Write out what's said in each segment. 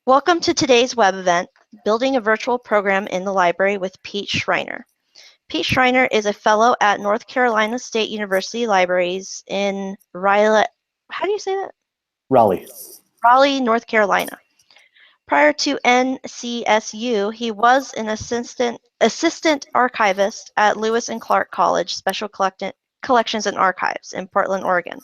Welcome to today's web event, Building a Virtual Program in the Library with Pete Schreiner. Pete Schreiner is a fellow at North Carolina State University Libraries in Raleigh, how do you say that? Raleigh. Raleigh, North Carolina. Prior to NCSU, he was an assistant archivist at Lewis and Clark College Special Collections and Archives in Portland, Oregon.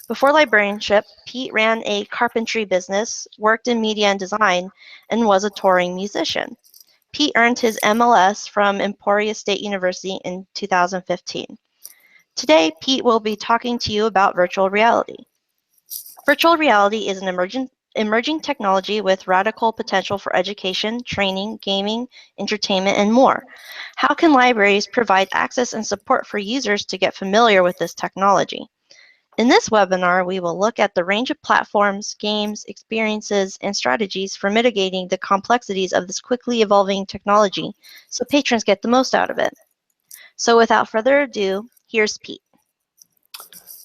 Before librarianship, Pete ran a carpentry business, worked in media and design, and was a touring musician. Pete earned his MLS from Emporia State University in 2015. Today, Pete will be talking to you about virtual reality. Virtual reality is an emerging technology with radical potential for education, training, gaming, entertainment, and more. How can libraries provide access and support for users to get familiar with this technology? In this webinar, we will look at the range of platforms, games, experiences, and strategies for mitigating the complexities of this quickly evolving technology so patrons get the most out of it. So without further ado, here's Pete.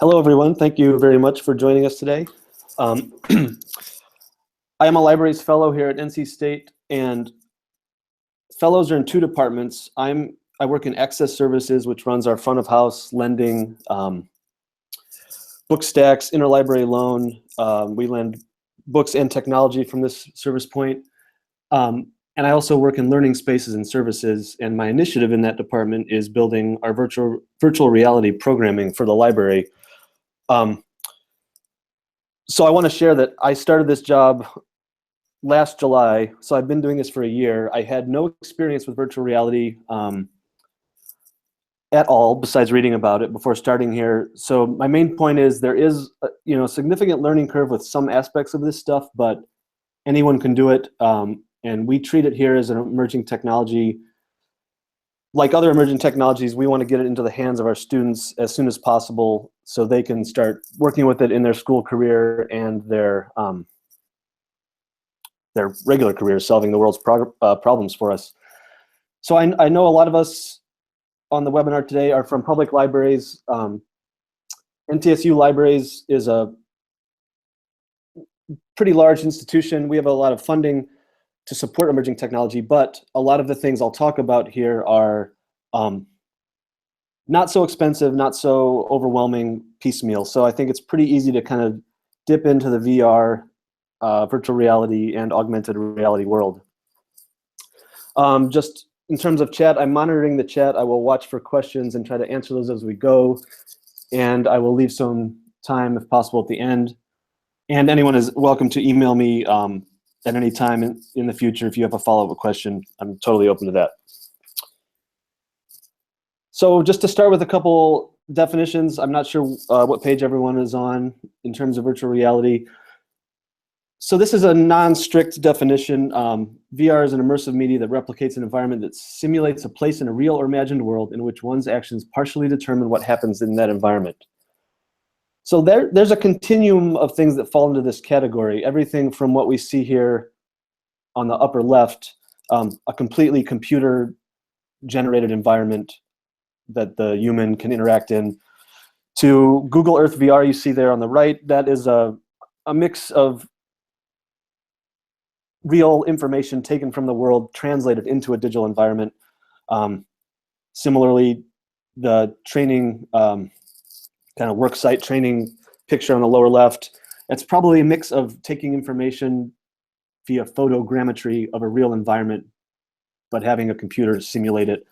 Hello, everyone. Thank you very much for joining us today. I am a libraries fellow here at NC State, and fellows are in two departments. I work in access services, which runs our front of house, lending, book stacks, interlibrary loan. We lend books and technology from this service point. And I also work in learning spaces and services, and my initiative in that department is building our virtual reality programming for the library. So I want to share that I started this job last July, so I've been doing this for a year. I had no experience with virtual reality at all, besides reading about it before starting here. So my main point is there is a significant learning curve with some aspects of this stuff, but anyone can do it. And we treat it here as an emerging technology. Like other emerging technologies, we want to get it into the hands of our students as soon as possible so they can start working with it in their school career and their regular careers, solving the world's problems for us. So I know a lot of us on the webinar today are from public libraries. NTSU Libraries is a pretty large institution. We have a lot of funding to support emerging technology, but a lot of the things I'll talk about here are not so expensive, not so overwhelming, piecemeal. So I think it's pretty easy to kind of dip into the VR, virtual reality, and augmented reality world. Just in terms of chat, I'm monitoring the chat. I will watch for questions and try to answer those as we go. And I will leave some time, if possible, at the end. And anyone is welcome to email me at any time in the future if you have a follow-up question. I'm totally open to that. So just to start with a couple definitions, I'm not sure what page everyone is on in terms of virtual reality. So this is a non-strict definition. VR is an immersive media that replicates an environment that simulates a place in a real or imagined world in which one's actions partially determine what happens in that environment. So there's a continuum of things that fall into this category. Everything from what we see here on the upper left, a completely computer-generated environment that the human can interact in, to Google Earth VR you see there on the right. That is a mix of real information taken from the world, translated into a digital environment. Similarly, the training, kind of work site training picture on the lower left, it's probably a mix of taking information via photogrammetry of a real environment, but having a computer simulate it.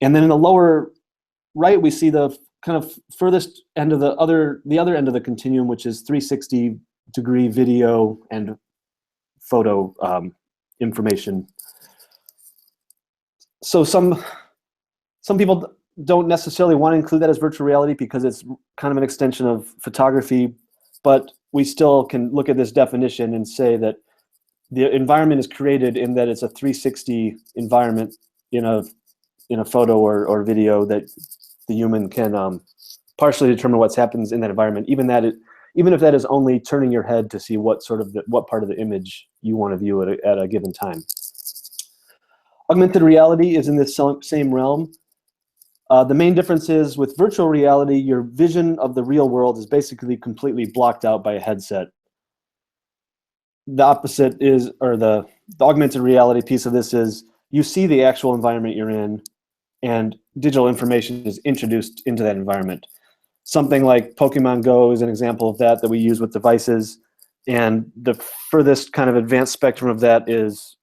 And then in the lower right, we see the kind of furthest end of the other end of the continuum, which is 360-degree video and photo information. So some people don't necessarily want to include that as virtual reality because it's kind of an extension of photography, but we still can look at this definition and say that the environment is created in that it's a 360 environment in a photo or video that the human can partially determine what happens in that environment, even if that is only turning your head to see what part of the image you want to view at a given time. Augmented reality is in this same realm. The main difference is with virtual reality, your vision of the real world is basically completely blocked out by a headset. the opposite is, or the augmented reality piece of this is, you see the actual environment you're in, and digital information is introduced into that environment. Something like Pokemon Go is an example of that we use with devices. And the furthest kind of advanced spectrum of that is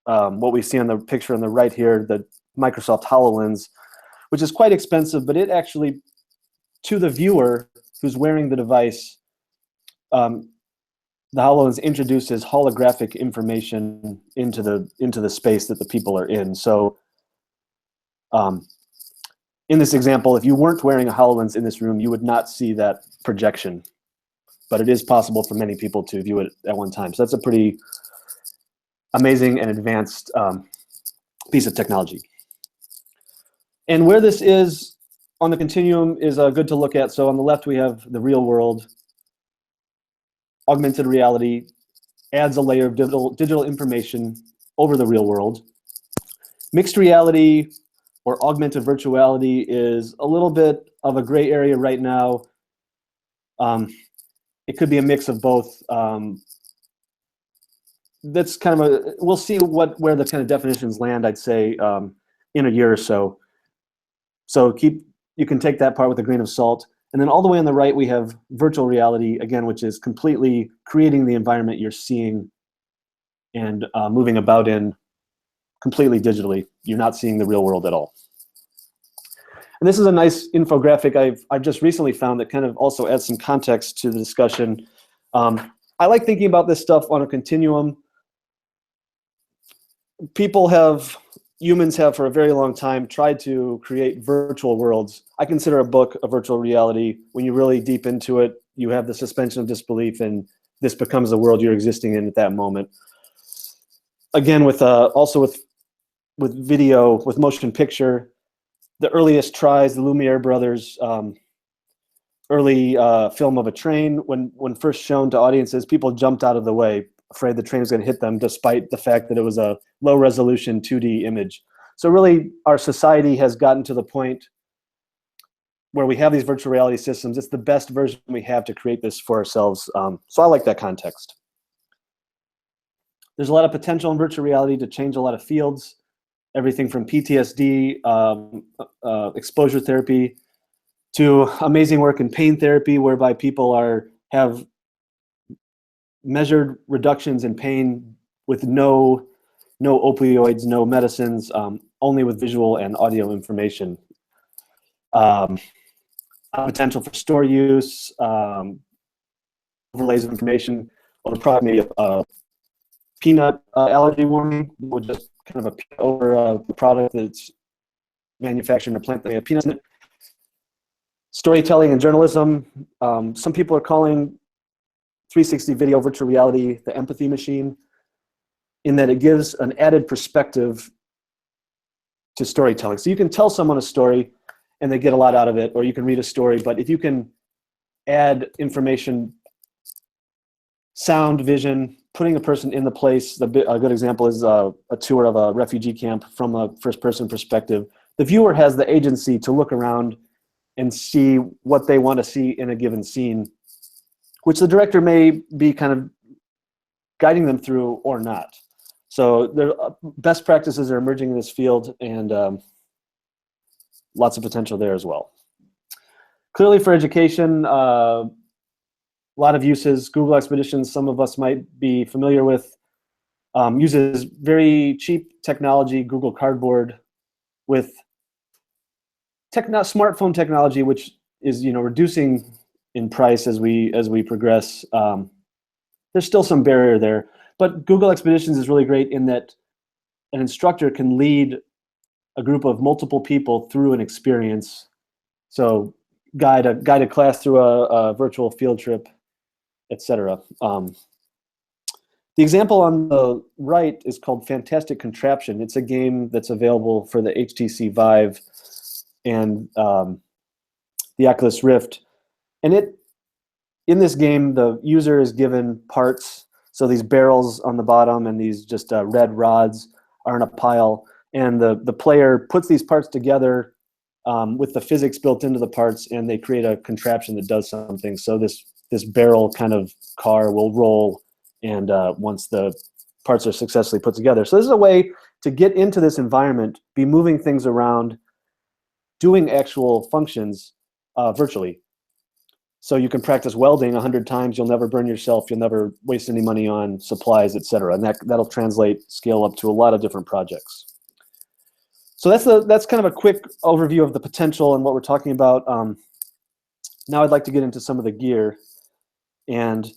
what we see on the picture on the right here, the Microsoft HoloLens, which is quite expensive, but it actually, to the viewer who's wearing the device, the HoloLens introduces holographic information into the space that the people are in. So in this example, if you weren't wearing a HoloLens in this room, you would not see that projection. But it is possible for many people to view it at one time. So that's a pretty amazing and advanced piece of technology. And where this is on the continuum is good to look at. So on the left, we have the real world. Augmented reality adds a layer of digital information over the real world. Mixed reality or augmented virtuality is a little bit of a gray area right now. It could be a mix of both. That's kind of we'll see where the kind of definitions land, I'd say, in a year or so. So you can take that part with a grain of salt. And then all the way on the right, we have virtual reality, again, which is completely creating the environment you're seeing and moving about in completely digitally. You're not seeing the real world at all. And this is a nice infographic I've just recently found that kind of also adds some context to the discussion. I like thinking about this stuff on a continuum. Humans have for a very long time tried to create virtual worlds. I consider a book a virtual reality. When you're really deep into it, you have the suspension of disbelief, and this becomes the world you're existing in at that moment. Again, also with video, with motion picture, the earliest tries, the Lumiere brothers, early film of a train, when first shown to audiences, people jumped out of the way, afraid the train was going to hit them, despite the fact that it was a low-resolution 2D image. So really, our society has gotten to the point where we have these virtual reality systems. It's the best version we have to create this for ourselves. So I like that context. There's a lot of potential in virtual reality to change a lot of fields, everything from PTSD, exposure therapy, to amazing work in pain therapy, whereby people have measured reductions in pain with no opioids, no medicines, only with visual and audio information. Potential for store use, overlays of information, or probably maybe a peanut allergy warning, would just kind of appear over the product that's manufactured in a plant that may have peanuts in it. Storytelling and journalism. Some people are calling 360 video virtual reality the empathy machine, in that it gives an added perspective to storytelling. So you can tell someone a story and they get a lot out of it, or you can read a story, but if you can add information, sound, vision, putting a person in the place, a good example is a tour of a refugee camp from a first-person perspective. The viewer has the agency to look around and see what they want to see in a given scene, which the director may be kind of guiding them through or not. So best practices are emerging in this field, and lots of potential there as well. Clearly for education, a lot of uses. Google Expeditions, some of us might be familiar with, uses very cheap technology, Google Cardboard, with smartphone technology, which is reducing in price as we progress. There's still some barrier there, but Google Expeditions is really great in that an instructor can lead a group of multiple people through an experience. So guide a class through a virtual field trip, etc. The example on the right is called Fantastic Contraption. It's a game that's available for the HTC Vive and the Oculus Rift. And in this game, the user is given parts. So these barrels on the bottom and these just red rods are in a pile. And the player puts these parts together with the physics built into the parts, and they create a contraption that does something. So this barrel kind of car will roll and once the parts are successfully put together. So this is a way to get into this environment, be moving things around, doing actual functions virtually. So you can practice welding 100 times, you'll never burn yourself, you'll never waste any money on supplies, etc. And that'll translate, scale up to a lot of different projects. So that's kind of a quick overview of the potential and what we're talking about. Now I'd like to get into some of the gear. And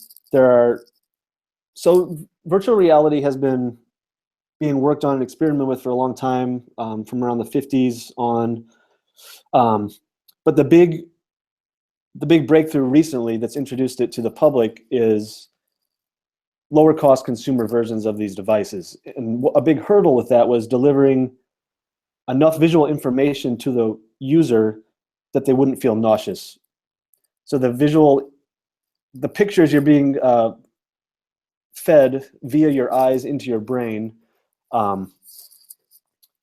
so virtual reality has been being worked on and experimented with for a long time, from around the 50s on. But the big breakthrough recently that's introduced it to the public is lower cost consumer versions of these devices. And a big hurdle with that was delivering enough visual information to the user that they wouldn't feel nauseous. So the pictures you're being fed via your eyes into your brain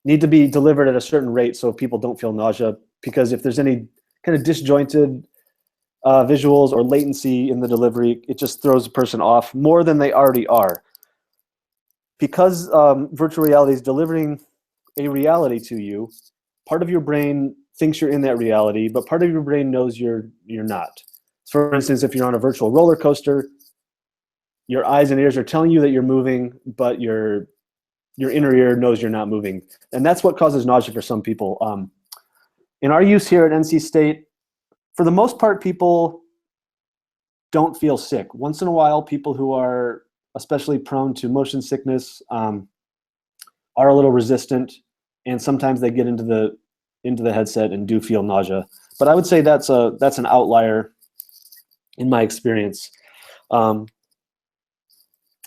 need to be delivered at a certain rate so people don't feel nausea, because if there's any kind of disjointed visuals or latency in the delivery, it just throws a person off more than they already are. Because virtual reality is delivering a reality to you, part of your brain thinks you're in that reality, but part of your brain knows you're not. For instance, if you're on a virtual roller coaster, your eyes and ears are telling you that you're moving, but your inner ear knows you're not moving. And that's what causes nausea for some people. In our use here at NC State, for the most part, people don't feel sick. Once in a while, people who are especially prone to motion sickness are a little resistant, and sometimes they get into the headset and do feel nausea. But I would say that's an outlier in my experience.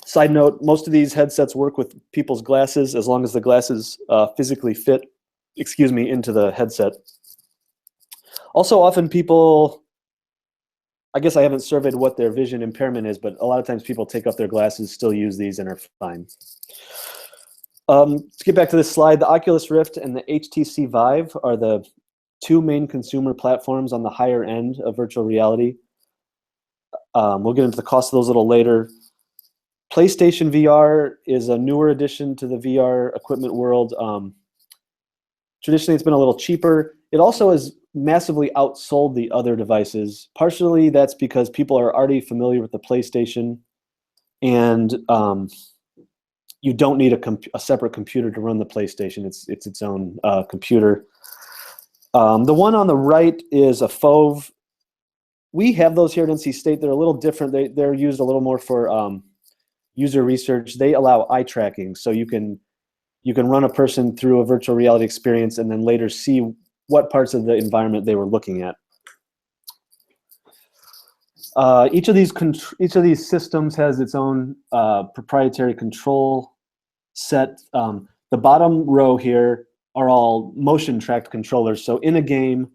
Side note, most of these headsets work with people's glasses as long as the glasses physically fit, into the headset. Also, often people, I guess I haven't surveyed what their vision impairment is, but a lot of times people take off their glasses, still use these, and are fine. To get back to this slide, the Oculus Rift and the HTC Vive are the two main consumer platforms on the higher end of virtual reality. We'll get into the cost of those a little later. PlayStation VR is a newer addition to the VR equipment world. Traditionally, it's been a little cheaper. It also has massively outsold the other devices. Partially, that's because people are already familiar with the PlayStation, and you don't need a separate computer to run the PlayStation. It's its own computer. The one on the right is a FOV. We have those here at NC State. They're a little different. They're used a little more for user research. They allow eye tracking, so you can run a person through a virtual reality experience and then later see what parts of the environment they were looking at. Each of these systems has its own proprietary control set. The bottom row here are all motion tracked controllers. So in a game,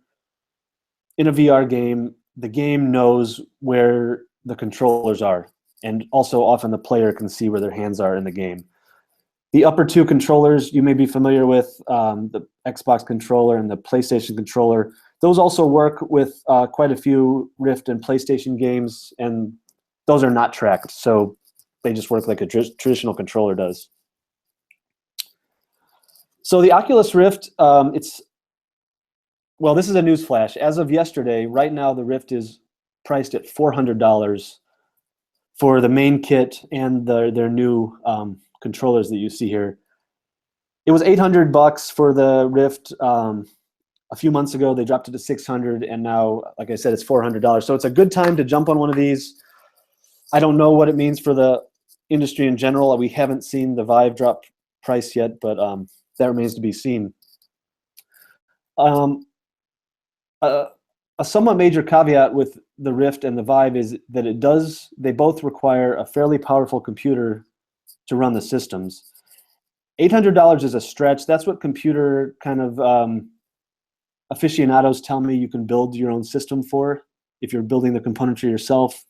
in a VR game, the game knows where the controllers are, and also often the player can see where their hands are in the game. The upper two controllers you may be familiar with, the Xbox controller and the PlayStation controller. Those also work with quite a few Rift and PlayStation games, and those are not tracked, so they just work like a traditional controller does. So the Oculus Rift, this is a news flash. As of yesterday, right now the Rift is priced at $400 for the main kit and their new controllers that you see here. It was $800 for the Rift a few months ago. They dropped it to $600, and now, like I said, it's $400. So it's a good time to jump on one of these. I don't know what it means for the industry in general. We haven't seen the Vive drop price yet, but that remains to be seen. A somewhat major caveat with the Rift and the Vive is that they both require a fairly powerful computer to run the systems. $800 is a stretch. That's what computer kind of aficionados tell me you can build your own system for if you're building the componentry yourself.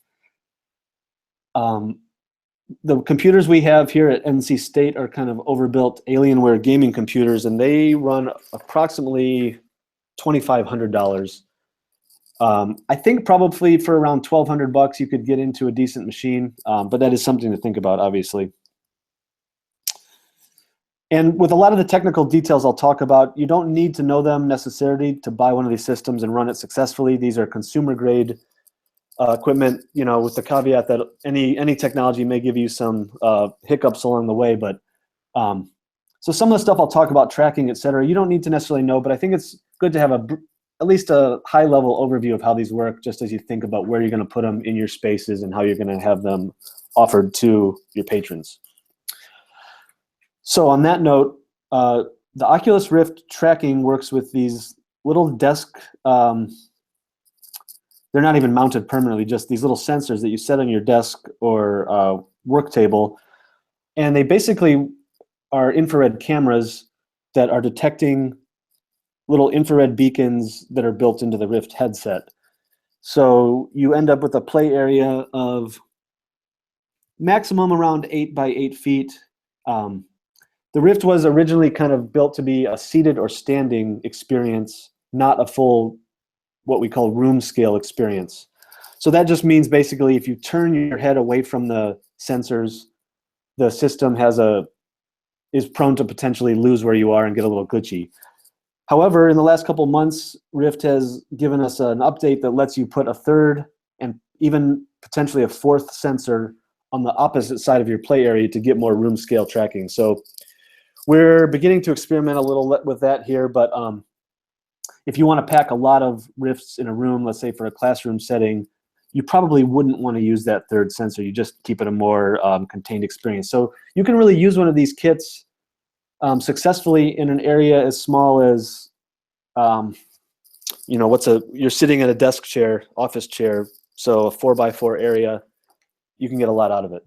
The computers we have here at NC State are kind of overbuilt Alienware gaming computers, and they run approximately $2,500. I think probably for around $1,200 you could get into a decent machine, but that is something to think about, obviously. And with a lot of the technical details I'll talk about, you don't need to know them necessarily to buy one of these systems and run it successfully. These are consumer grade equipment, with the caveat that any technology may give you some hiccups along the way. But so some of the stuff I'll talk about, tracking, et cetera, you don't need to necessarily know, but I think it's good to have at least a high level overview of how these work, just as you think about where you're going to put them in your spaces and how you're going to have them offered to your patrons. So on that note, the Oculus Rift tracking works with these little desk, they're not even mounted permanently, just these little sensors that you set on your desk or work table. And they basically are infrared cameras that are detecting little infrared beacons that are built into the Rift headset. So you end up with a play area of maximum around 8 by 8 feet. The Rift was originally kind of built to be a seated or standing experience, not a full, what we call room scale experience. So that just means basically if you turn your head away from the sensors, the system is prone to potentially lose where you are and get a little glitchy. However, in the last couple months, Rift has given us an update that lets you put a third and even potentially a fourth sensor on the opposite side of your play area to get more room scale tracking. So we're beginning to experiment a little with that here, but if you want to pack a lot of Rifts in a room, let's say for a classroom setting, you probably wouldn't want to use that third sensor. You just keep it a more contained experience. So you can really use one of these kits successfully in an area as small as, you're sitting at a desk chair, office chair, so a 4x4 area, you can get a lot out of it.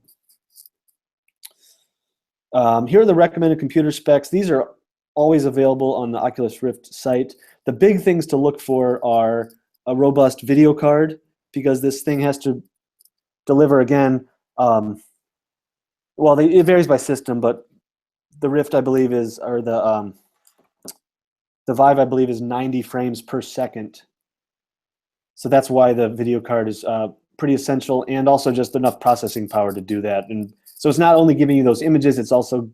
Here are the recommended computer specs. These are always available on the Oculus Rift site. The big things to look for are a robust video card, because this thing has to deliver, again, it varies by system, but the Rift, I believe, the Vive, I believe, is 90 frames per second. So that's why the video card is pretty essential, and also just enough processing power to do that. And so it's not only giving you those images, it's also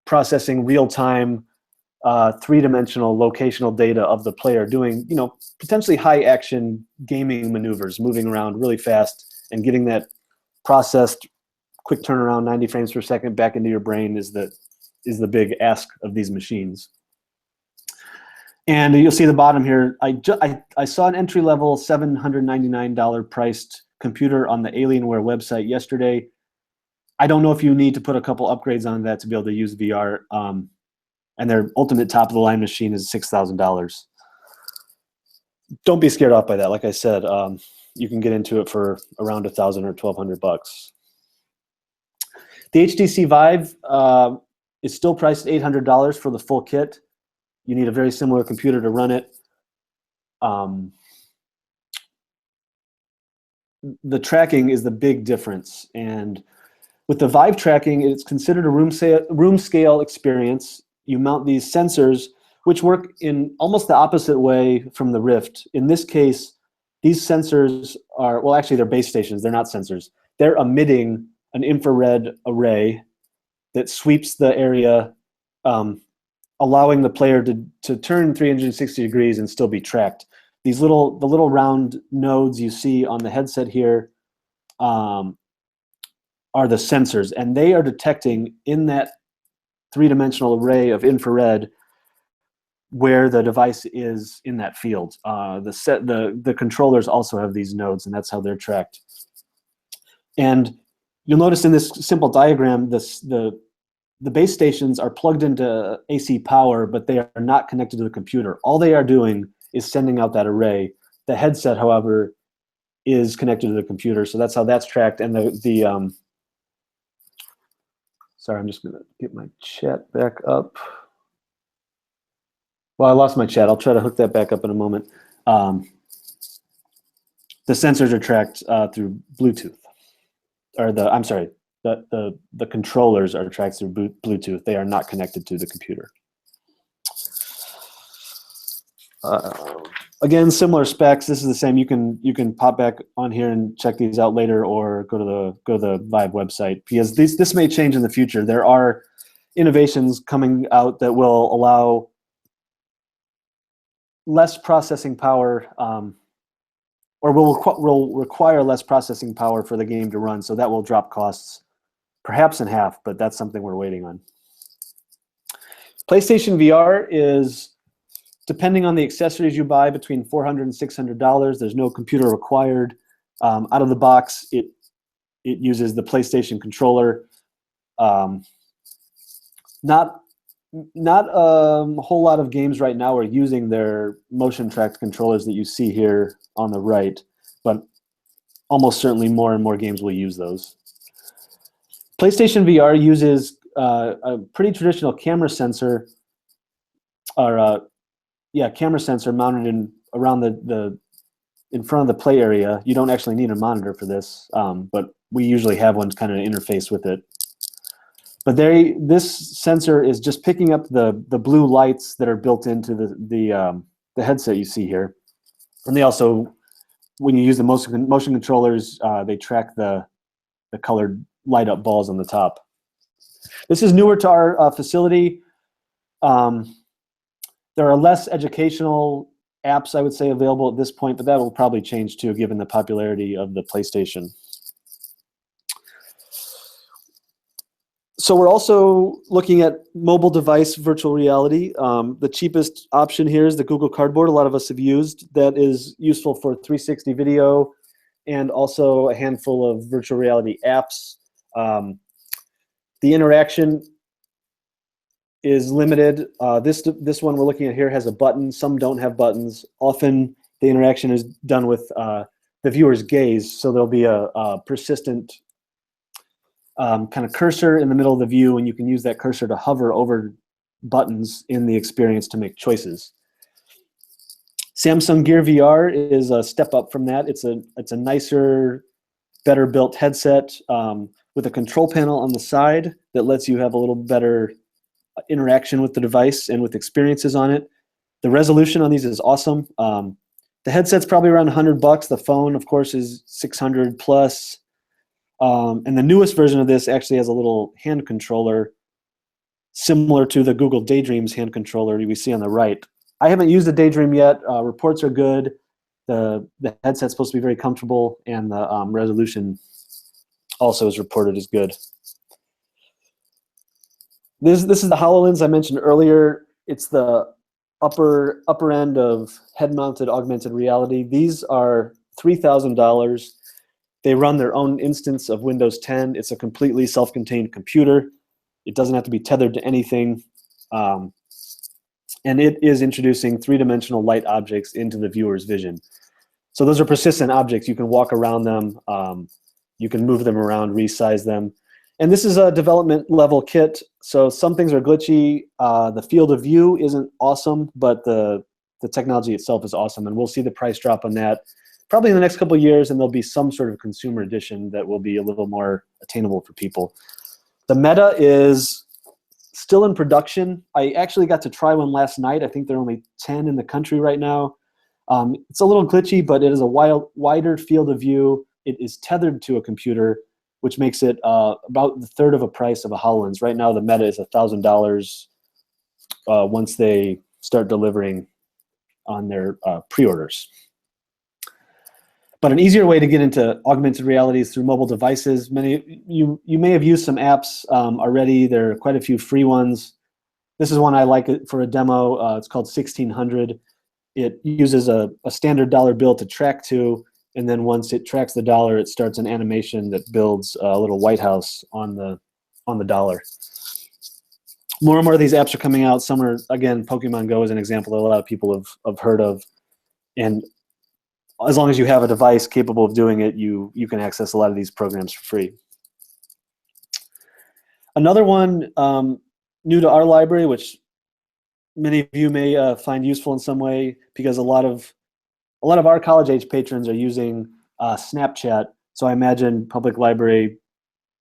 processing real-time, three-dimensional locational data of the player doing, potentially high-action gaming maneuvers, moving around really fast, and getting that processed, quick turnaround, 90 frames per second back into your brain is the big ask of these machines. And you'll see the bottom here. I saw an entry-level $799 priced computer on the Alienware website yesterday. I don't know if you need to put a couple upgrades on that to be able to use VR. And their ultimate top-of-the-line machine is $6,000. Don't be scared off by that. Like I said, you can get into it for around $1,000 or $1,200. The HTC Vive is still priced at $800 for the full kit. You need a very similar computer to run it. The tracking is the big difference. And with the Vive tracking, it's considered a room scale experience. You mount these sensors, which work in almost the opposite way from the Rift. In this case, these sensors are, well, actually, they're base stations. They're not sensors. They're emitting an infrared array that sweeps the area, allowing the player to turn 360 degrees and still be tracked. The little round nodes you see on the headset here are the sensors, and they are detecting in that three-dimensional array of infrared where the device is in that field. The controllers also have these nodes, and that's how they're tracked. And you'll notice in this simple diagram, the base stations are plugged into AC power, but they are not connected to the computer. All they are doing is sending out that array. The headset, however, is connected to the computer, so that's how that's tracked. And sorry, I'm just gonna get my chat back up. Well, I lost my chat. I'll try to hook that back up in a moment. The sensors are tracked through Bluetooth, or the controllers are tracked through Bluetooth. They are not connected to the computer. Again, similar specs. This is the same. You can pop back on here and check these out later, or go to the Vive website, because this may change in the future. There are innovations coming out that will allow less processing power, or will require less processing power for the game to run. So that will drop costs perhaps in half, but that's something we're waiting on. PlayStation VR is, depending on the accessories you buy, between $400 and $600. There's no computer required. Out of the box, it uses the PlayStation controller. Not a whole lot of games right now are using their motion tracked controllers that you see here on the right, but almost certainly more and more games will use those. PlayStation VR uses a pretty traditional camera sensor, or camera sensor mounted around the in front of the play area. You don't actually need a monitor for this, but we usually have one kind of interface with it. But this sensor is just picking up the blue lights that are built into the headset you see here, and they also, when you use the motion controllers, they track the colored light up balls on the top. This is newer to our facility. There are less educational apps, I would say, available at this point, but that will probably change too, given the popularity of the PlayStation. So we're also looking at mobile device virtual reality. The cheapest option here is the Google Cardboard. A lot of us have used. That is useful for 360 video and also a handful of virtual reality apps. The interaction is limited. This one we're looking at here has a button. Some don't have buttons. Often the interaction is done with the viewer's gaze, so there'll be a persistent kind of cursor in the middle of the view, and you can use that cursor to hover over buttons in the experience to make choices. Samsung Gear VR is a step up from that. It's a nicer, better built headset with a control panel on the side that lets you have a little better interaction with the device and with experiences on it. The resolution on these is awesome. The headset's probably around $100. The phone, of course, is 600 plus. And the newest version of this actually has a little hand controller similar to the Google Daydream's hand controller we see on the right. I haven't used the Daydream yet. Reports are good. The headset's supposed to be very comfortable, and the resolution also is reported as good. This is the HoloLens I mentioned earlier. It's the upper end of head-mounted augmented reality. These are $3,000. They run their own instance of Windows 10. It's a completely self-contained computer. It doesn't have to be tethered to anything. And it is introducing three-dimensional light objects into the viewer's vision. So those are persistent objects. You can walk around them. You can move them around, resize them. And this is a development level kit. So some things are glitchy. The field of view isn't awesome, but the technology itself is awesome. And we'll see the price drop on that probably in the next couple of years, and there'll be some sort of consumer edition that will be a little more attainable for people. The Meta is still in production. I actually got to try one last night. I think there are only 10 in the country right now. It's a little glitchy, but it is a wider field of view. It is tethered to a computer, which makes it about the third of a price of a HoloLens. Right now, the Meta is $1,000 once they start delivering on their pre-orders. But an easier way to get into augmented reality is through mobile devices. You may have used some apps already. There are quite a few free ones. This is one I like for a demo. It's called 1600. It uses a standard dollar bill to track to, and then once it tracks the dollar, it starts an animation that builds a little White House on the dollar. More and more of these apps are coming out. Some are, again, Pokemon Go is an example that a lot of people have heard of. And as long as you have a device capable of doing it, you can access a lot of these programs for free. Another one new to our library, which many of you may find useful in some way, because a lot of our college-age patrons are using Snapchat. So I imagine public library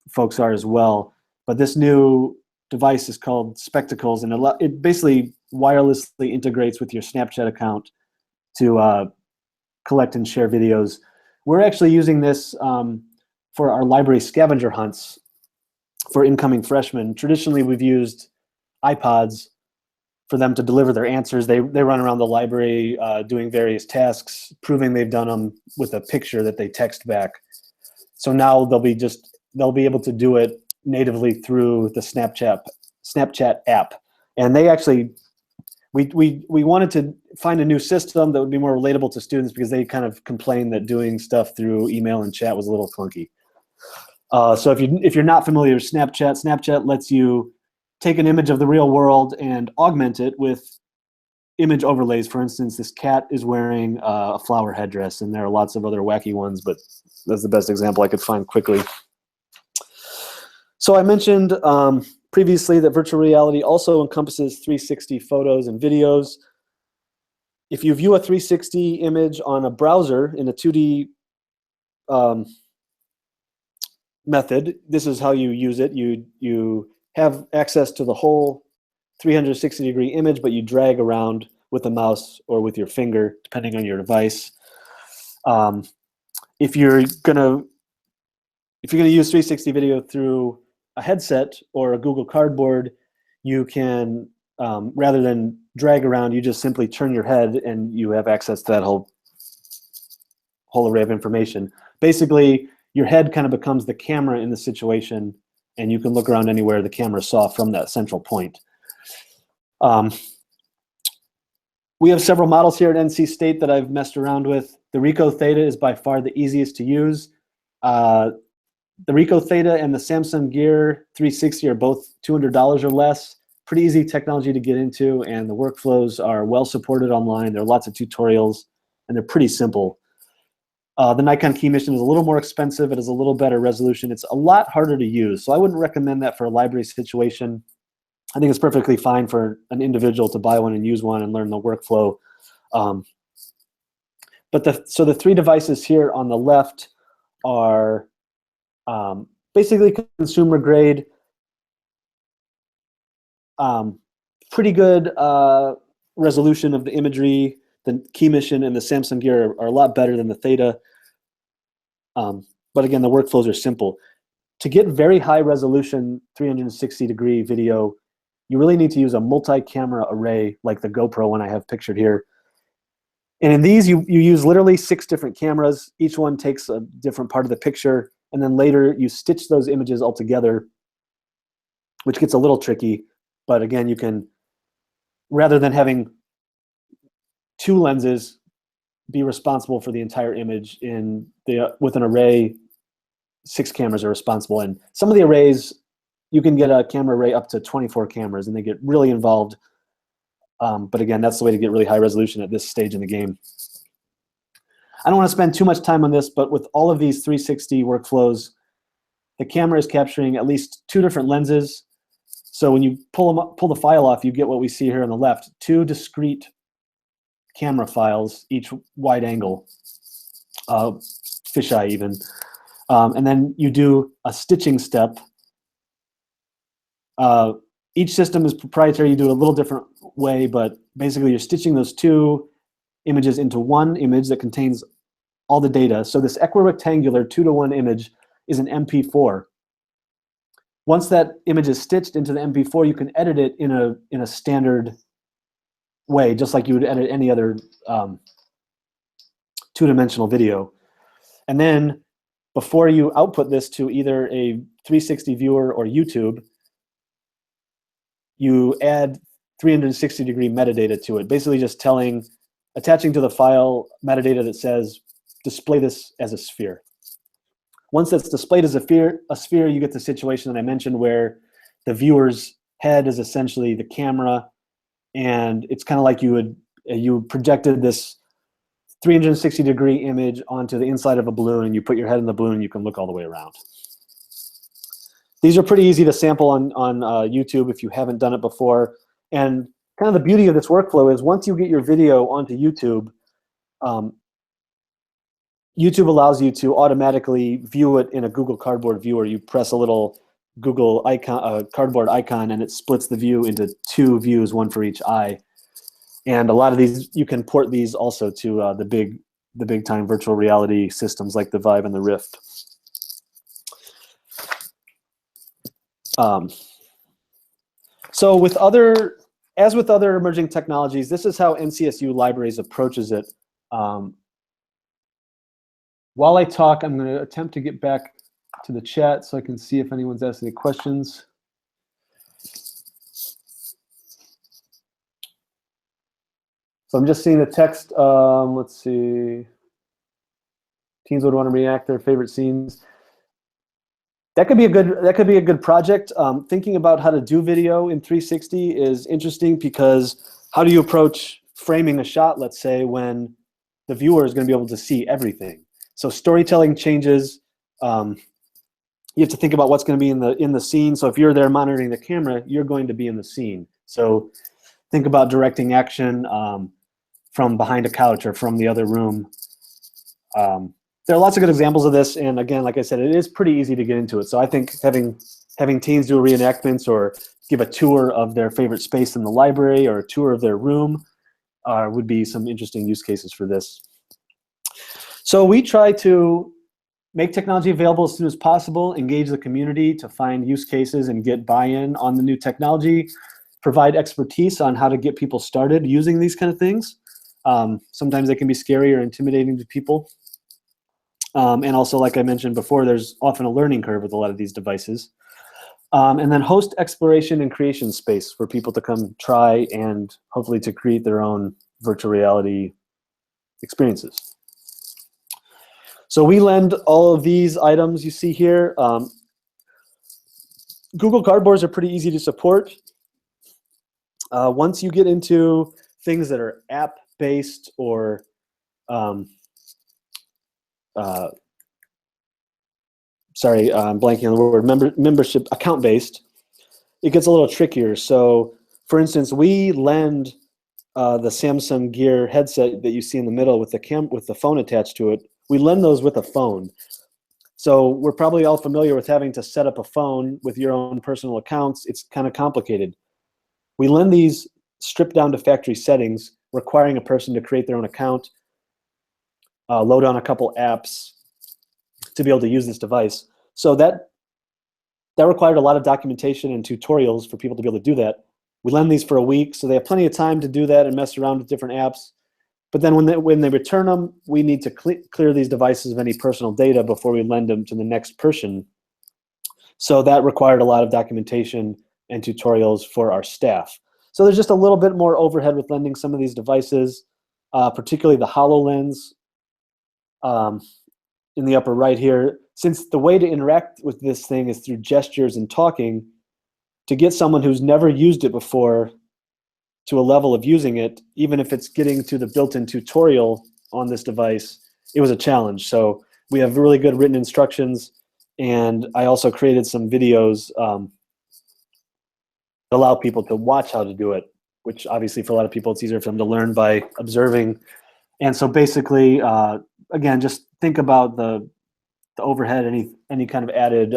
folks are as well. But this new device is called Spectacles, and it basically wirelessly integrates with your Snapchat account to collect and share videos. We're actually using this for our library scavenger hunts for incoming freshmen. Traditionally, we've used iPods for them to deliver their answers. They run around the library doing various tasks, proving they've done them with a picture that they text back. So now they'll be able to do it natively through the Snapchat app. And they actually, we wanted to find a new system that would be more relatable to students because they kind of complained that doing stuff through email and chat was a little clunky. So if you're not familiar with Snapchat lets you take an image of the real world and augment it with image overlays. For instance, this cat is wearing a flower headdress, and there are lots of other wacky ones, but that's the best example I could find quickly. So I mentioned previously that virtual reality also encompasses 360 photos and videos. If you view a 360 image on a browser in a 2D method, this is how you use it. You have access to the whole 360-degree image, but you drag around with the mouse or with your finger, depending on your device. If you're gonna use 360 video through a headset or a Google Cardboard, you can, rather than drag around, you just simply turn your head and you have access to that whole array of information. Basically, your head kind of becomes the camera in the situation, and you can look around anywhere the camera saw from that central point. We have several models here at NC State that I've messed around with. The Ricoh Theta is by far the easiest to use. The Ricoh Theta and the Samsung Gear 360 are both $200 or less. Pretty easy technology to get into, and the workflows are well supported online. There are lots of tutorials, and they're pretty simple. The Nikon Key Mission is a little more expensive. It has a little better resolution. It's a lot harder to use, so I wouldn't recommend that for a library situation. I think it's perfectly fine for an individual to buy one and use one and learn the workflow. So the three devices here on the left are basically consumer grade, pretty good resolution of the imagery. The Key Mission and the Samsung Gear are a lot better than the Theta. But again, the workflows are simple. To get very high resolution 360-degree video, you really need to use a multi-camera array like the GoPro one I have pictured here. And in these, you use literally 6 different cameras. Each one takes a different part of the picture, and then later you stitch those images all together, which gets a little tricky. But again, you can, rather than having 2 lenses, be responsible for the entire image. With an array, 6 cameras are responsible. And some of the arrays, you can get a camera array up to 24 cameras, and they get really involved. But again, that's the way to get really high resolution at this stage in the game. I don't want to spend too much time on this, but with all of these 360 workflows, the camera is capturing at least 2 different lenses. So when you pull the file off, you get what we see here on the left, 2 discrete camera files, each wide angle, fisheye even. And then you do a stitching step. Each system is proprietary. You do it a little different way, but basically you're stitching those 2 images into one image that contains all the data. So this equirectangular 2-to-1 image is an MP4. Once that image is stitched into the MP4, you can edit it in a standard way, just like you would edit any other 2-dimensional video. And then before you output this to either a 360 viewer or YouTube, you add 360-degree metadata to it, basically just attaching to the file metadata that says, display this as a sphere. Once that's displayed as a sphere, you get the situation that I mentioned where the viewer's head is essentially the camera, and it's kind of like you projected this 360-degree image onto the inside of a balloon, and you put your head in the balloon, and you can look all the way around. These are pretty easy to sample on YouTube if you haven't done it before. And kind of the beauty of this workflow is once you get your video onto YouTube, YouTube allows you to automatically view it in a Google Cardboard viewer. You press a little Google icon, Cardboard icon, and it splits the view into 2 views, one for each eye. And a lot of these, you can port these also to the big time virtual reality systems like the Vive and the Rift. So as with other emerging technologies, this is how NCSU Libraries approaches it. While I talk, I'm going to attempt to get back to the chat so I can see if anyone's asked any questions. So I'm just seeing the text. Let's see. Teens would want to reenact their favorite scenes. That could be a good project. Thinking about how to do video in 360 is interesting, because how do you approach framing a shot, let's say, when the viewer is going to be able to see everything? So storytelling changes. You have to think about what's going to be in the scene. So if you're there monitoring the camera, you're going to be in the scene. So think about directing action from behind a couch or from the other room. There are lots of good examples of this, and again, like I said, it is pretty easy to get into it. So I think having teens do reenactments or give a tour of their favorite space in the library or a tour of their room would be some interesting use cases for this. So we try to make technology available as soon as possible, engage the community to find use cases and get buy-in on the new technology, provide expertise on how to get people started using these kind of things. Sometimes they can be scary or intimidating to people. And also, like I mentioned before, there's often a learning curve with a lot of these devices. And then host exploration and creation space for people to come try and hopefully to create their own virtual reality experiences. So we lend all of these items you see here. Google Cardboards are pretty easy to support. Once you get into things that are app-based or sorry, I'm blanking on the word, membership account-based, it gets a little trickier. So for instance, we lend the Samsung Gear headset that you see in the middle with the phone attached to it. We lend those with a phone. So we're probably all familiar with having to set up a phone with your own personal accounts. It's kind of complicated. We lend these stripped down to factory settings, requiring a person to create their own account, load on a couple apps to be able to use this device. So that required a lot of documentation and tutorials for people to be able to do that. We lend these for a week, so they have plenty of time to do that and mess around with different apps. But then when they return them, we need to clear these devices of any personal data before we lend them to the next person. So that required a lot of documentation and tutorials for our staff. So there's just a little bit more overhead with lending some of these devices, particularly the HoloLens in the upper right here. Since the way to interact with this thing is through gestures and talking, to get someone who's never used it before to a level of using it, even if it's getting to the built-in tutorial on this device, it was a challenge. So we have really good written instructions, and I also created some videos that allow people to watch how to do it, which obviously for a lot of people it's easier for them to learn by observing. And so basically, again, just think about the overhead, any kind of added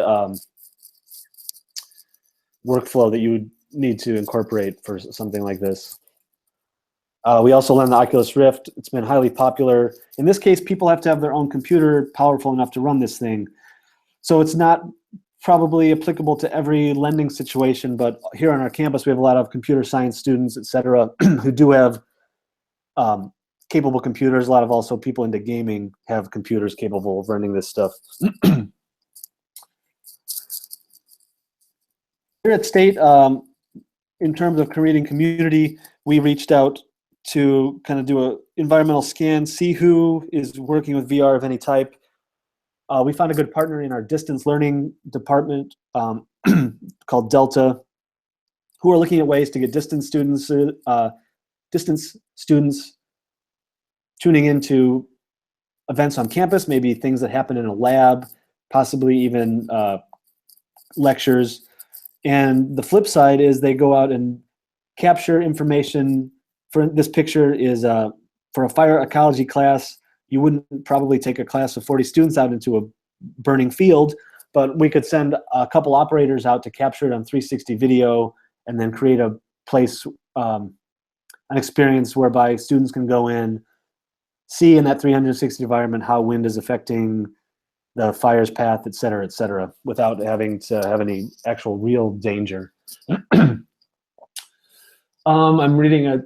workflow that you would need to incorporate for something like this. We also lend the Oculus Rift. It's been highly popular. In this case, people have to have their own computer powerful enough to run this thing. So it's not probably applicable to every lending situation, but here on our campus, we have a lot of computer science students, et cetera, who do have capable computers. A lot of also people into gaming have computers capable of running this stuff. Here at State, in terms of creating community, we reached out to kind of do an environmental scan, see who is working with VR of any type. We found a good partner in our distance learning department called Delta, who are looking at ways to get distance students tuning into events on campus, maybe things that happen in a lab, possibly even lectures. And the flip side is they go out and capture information. For this picture is for a fire ecology class. You wouldn't probably take a class of 40 students out into a burning field, but we could send a couple operators out to capture it on 360 video and then create a place an experience whereby students can go in, see in that 360 environment how wind is affecting the fire's path, et cetera, without having to have any actual real danger. I'm reading a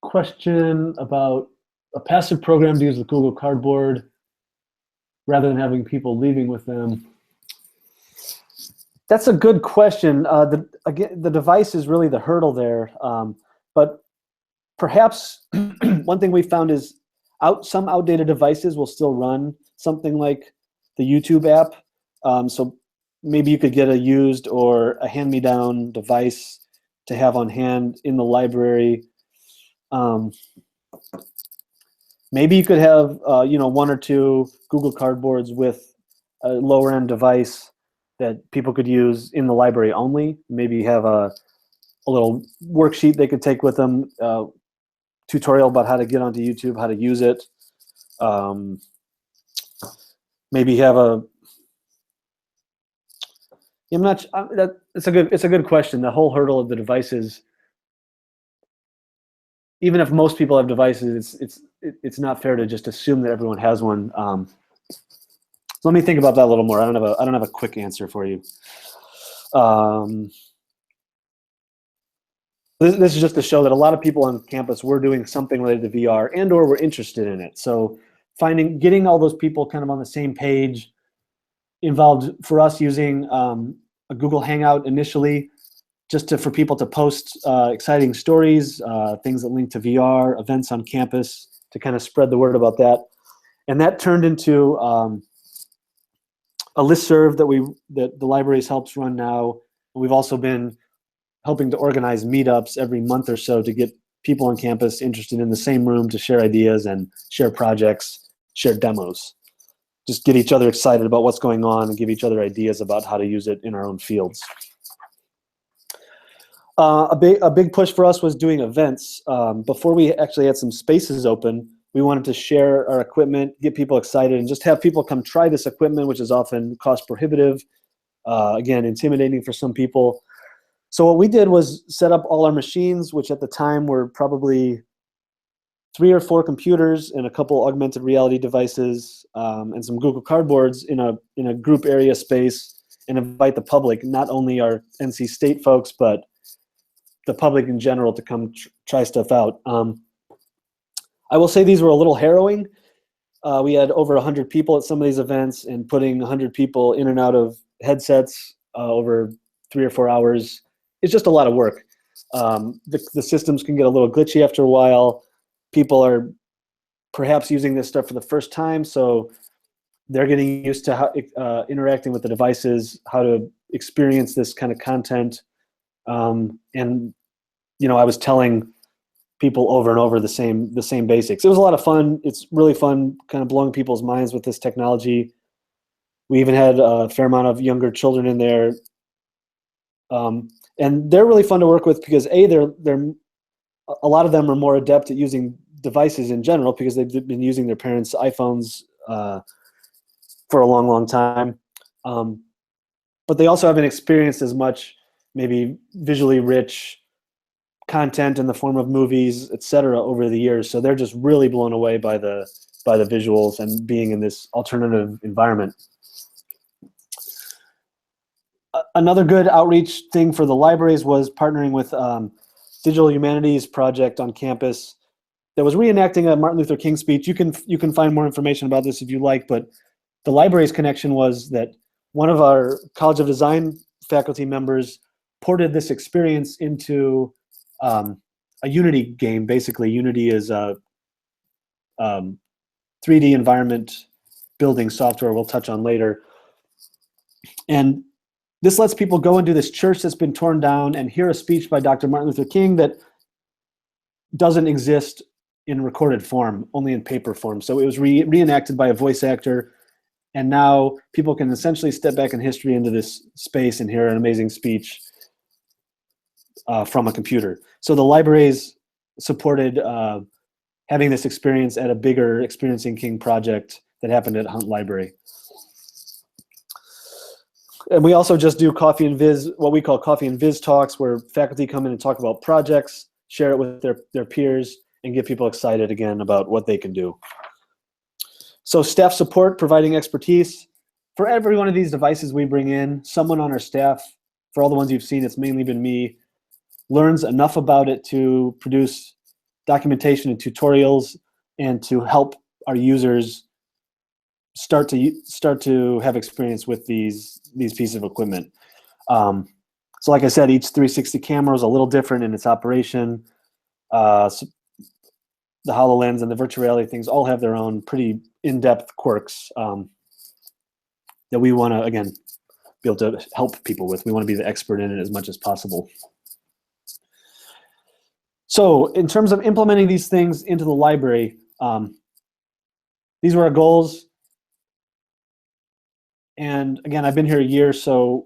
question about a passive program to use with Google Cardboard rather than having people leaving with them. That's a good question. Again, the device is really the hurdle there. But perhaps one thing we found is some outdated devices will still run something like the YouTube app. So maybe you could get a used or a hand-me-down device to have on hand in the library. Maybe you could have one or two Google Cardboards with a lower-end device that people could use in the library only. Maybe have a little worksheet they could take with them, tutorial about how to get onto YouTube, how to use it. Maybe have it's a good question. The whole hurdle of the devices, even if most people have devices, it's not fair to just assume that everyone has one. So let me think about that a little more. I don't have a quick answer for you. This is just to show that a lot of people on campus were doing something related to VR and or were interested in it. So getting all those people kind of on the same page involved for us using a Google Hangout initially, just for people to post exciting stories, things that link to VR, events on campus, to kind of spread the word about that. And that turned into a listserv that the libraries helps run now. And we've also been helping to organize meetups every month or so to get people on campus interested in the same room to share ideas and share projects, share demos. Just get each other excited about what's going on and give each other ideas about how to use it in our own fields. A big push for us was doing events. Before we actually had some spaces open, we wanted to share our equipment, get people excited, and just have people come try this equipment, which is often cost prohibitive, again, intimidating for some people. So what we did was set up all our machines, which at the time were probably 3 or 4 computers and a couple augmented reality devices, and some Google Cardboards in a group area space, and invite the public, not only our NC State folks, but the public in general, to come try stuff out. I will say these were a little harrowing. We had over 100 people at some of these events, and putting 100 people in and out of headsets over 3 or 4 hours is just a lot of work. The systems can get a little glitchy after a while. People are perhaps using this stuff for the first time, so they're getting used to how, interacting with the devices, how to experience this kind of content. And I was telling people over and over the same basics. It was a lot of fun. It's really fun kind of blowing people's minds with this technology. We even had a fair amount of younger children in there. And they're really fun to work with because they're a lot of them are more adept at using devices in general because they've been using their parents' iPhones for a long, long time. But they also haven't experienced as much maybe visually rich content in the form of movies, etc., over the years. So they're just really blown away by the visuals and being in this alternative environment. Another good outreach thing for the libraries was partnering with Digital Humanities Project on campus that was reenacting a Martin Luther King speech. You can find more information about this if you like, but the library's connection was that one of our College of Design faculty members ported this experience into a Unity game. Basically, Unity is a 3D environment building software we'll touch on later. And this lets people go into this church that's been torn down and hear a speech by Dr. Martin Luther King that doesn't exist in recorded form, only in paper form. So it was reenacted by a voice actor, and now people can essentially step back in history into this space and hear an amazing speech from a computer. So the libraries supported having this experience at a bigger Experiencing King project that happened at Hunt Library. And we also just do coffee and viz, what we call coffee and viz talks, where faculty come in and talk about projects, share it with their peers, and get people excited again about what they can do. So staff support, providing expertise. For every one of these devices we bring in, someone on our staff, for all the ones you've seen, it's mainly been me, learns enough about it to produce documentation and tutorials and to help our users start to have experience with these pieces of equipment. So like I said, each 360 camera is a little different in its operation. So the HoloLens and the virtual reality things all have their own pretty in-depth quirks that we want to, again, be able to help people with. We want to be the expert in it as much as possible. So in terms of implementing these things into the library, these were our goals. And again, I've been here a year, so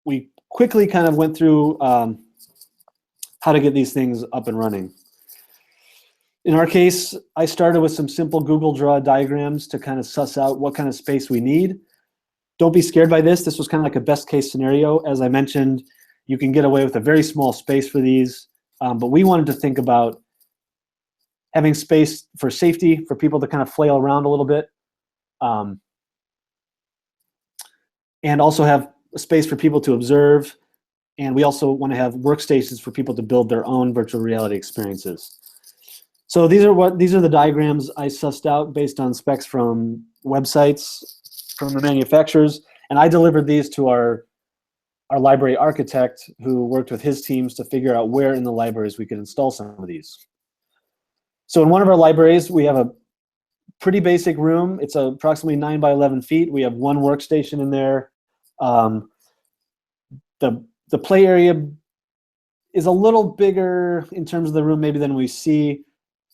we quickly kind of went through how to get these things up and running. In our case, I started with some simple Google Draw diagrams to kind of suss out what kind of space we need. Don't be scared by this. This was kind of like a best case scenario. As I mentioned, you can get away with a very small space for these, but we wanted to think about having space for safety, for people to kind of flail around a little bit, and also have a space for people to observe. And we also want to have workstations for people to build their own virtual reality experiences. So these are the diagrams I sussed out based on specs from websites from the manufacturers, and I delivered these to our library architect, who worked with his teams to figure out where in the libraries we could install some of these. So in one of our libraries, we have a pretty basic room. It's approximately 9 by 11 feet. We have one workstation in there. The play area is a little bigger in terms of the room maybe than we see.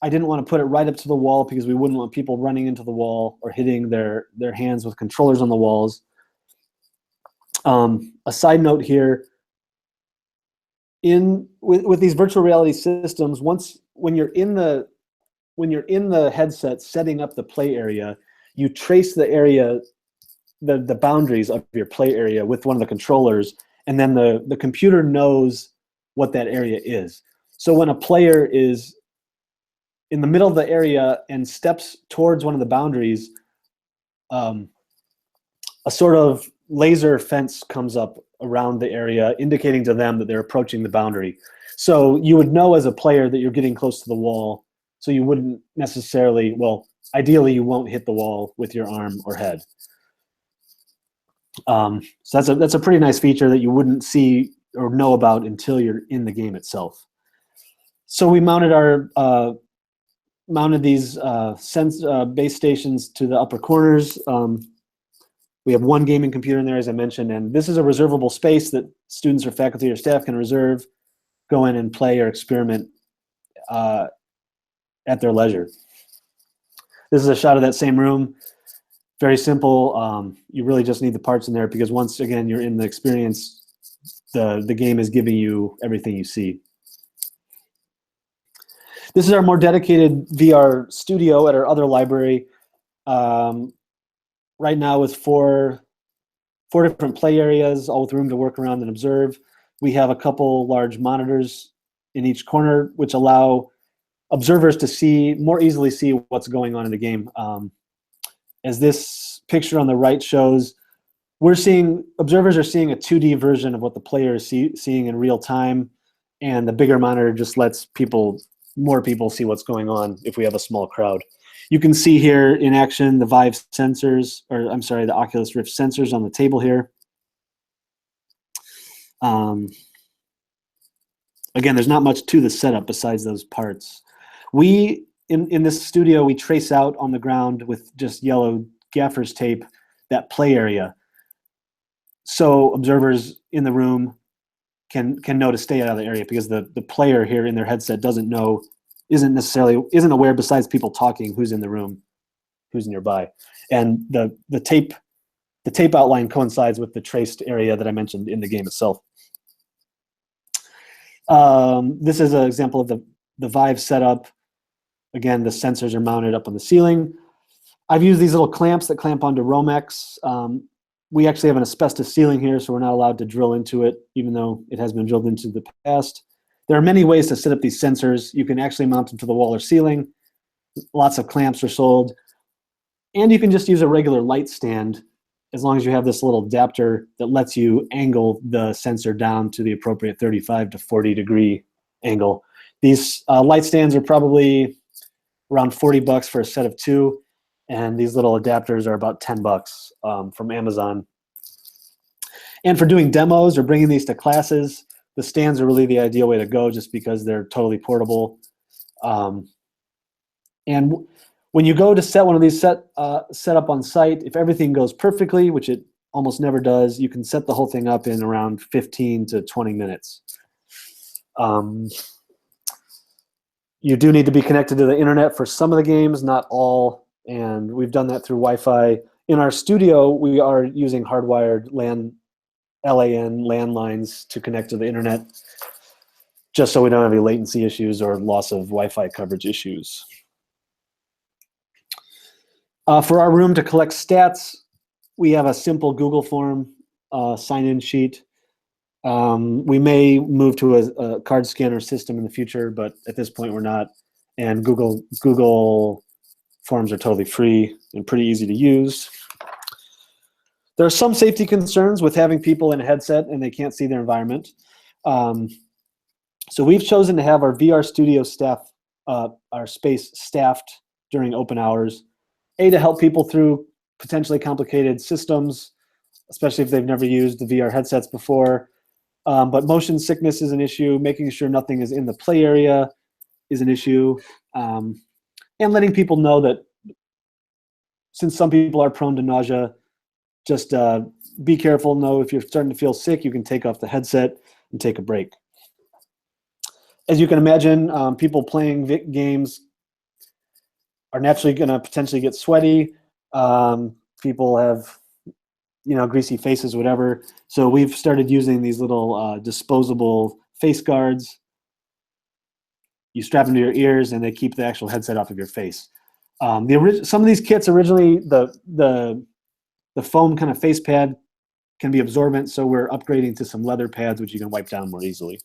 I didn't want to put it right up to the wall because we wouldn't want people running into the wall or hitting their hands with controllers on the walls. A side note here, with these virtual reality systems, when you're in the headset setting up the play area, you trace the area, the boundaries of your play area with one of the controllers, and then the computer knows what that area is. So when a player is in the middle of the area and steps towards one of the boundaries, a sort of laser fence comes up around the area, indicating to them that they're approaching the boundary. So you would know as a player that you're getting close to the wall, so you wouldn't necessarily, well, ideally you won't hit the wall with your arm or head. So that's a pretty nice feature that you wouldn't see or know about until you're in the game itself. So we mounted these base stations to the upper corners. We have one gaming computer in there, as I mentioned, and this is a reservable space that students or faculty or staff can reserve, go in and play or experiment at their leisure. This is a shot of that same room. Very simple. You really just need the parts in there because once again you're in the experience, the game is giving you everything you see. This is our more dedicated VR studio at our other library. Right now with four different play areas, all with room to work around and observe. We have a couple large monitors in each corner, which allow observers to more easily see what's going on in the game. As this picture on the right shows, observers are seeing a 2D version of what the player is seeing in real time, and the bigger monitor just lets more people see what's going on if we have a small crowd. You can see here in action the Vive sensors, or I'm sorry, the Oculus Rift sensors on the table here. Again, there's not much to the setup besides those parts. In this studio, we trace out on the ground with just yellow gaffer's tape that play area. So observers in the room can know to stay out of the area because the player here in their headset isn't aware, besides people talking, who's in the room, who's nearby. And the tape outline coincides with the traced area that I mentioned in the game itself. This is an example of the Vive setup. Again, the sensors are mounted up on the ceiling. I've used these little clamps that clamp onto Romex. We actually have an asbestos ceiling here, so we're not allowed to drill into it, even though it has been drilled into the past. There are many ways to set up these sensors. You can actually mount them to the wall or ceiling. Lots of clamps are sold. And you can just use a regular light stand as long as you have this little adapter that lets you angle the sensor down to the appropriate 35 to 40 degree angle. These light stands are probably around $40 for a set of 2, and these little adapters are about $10 from Amazon. And for doing demos or bringing these to classes, the stands are really the ideal way to go just because they're totally portable. And when you go to set one of these set up on site, if everything goes perfectly, which it almost never does, you can set the whole thing up in around 15 to 20 minutes. You do need to be connected to the internet for some of the games, not all, and we've done that through Wi-Fi. In our studio, we are using hardwired LAN landlines to connect to the internet, just so we don't have any latency issues or loss of Wi-Fi coverage issues. For our room to collect stats, we have a simple Google form sign-in sheet. We may move to a card scanner system in the future, but at this point we're not. And Google Forms are totally free and pretty easy to use. There are some safety concerns with having people in a headset and they can't see their environment. So we've chosen to have our VR studio staff, our space staffed during open hours, to help people through potentially complicated systems, especially if they've never used the VR headsets before. But motion sickness is an issue. Making sure nothing is in the play area is an issue. And letting people know that since some people are prone to nausea, just be careful. Know if you're starting to feel sick, you can take off the headset and take a break. As you can imagine, people playing games are naturally going to potentially get sweaty. People have, greasy faces, whatever. So we've started using these little disposable face guards. You strap them to your ears, and they keep the actual headset off of your face. Some of these kits originally, the foam kind of face pad can be absorbent, so we're upgrading to some leather pads, which you can wipe down more easily.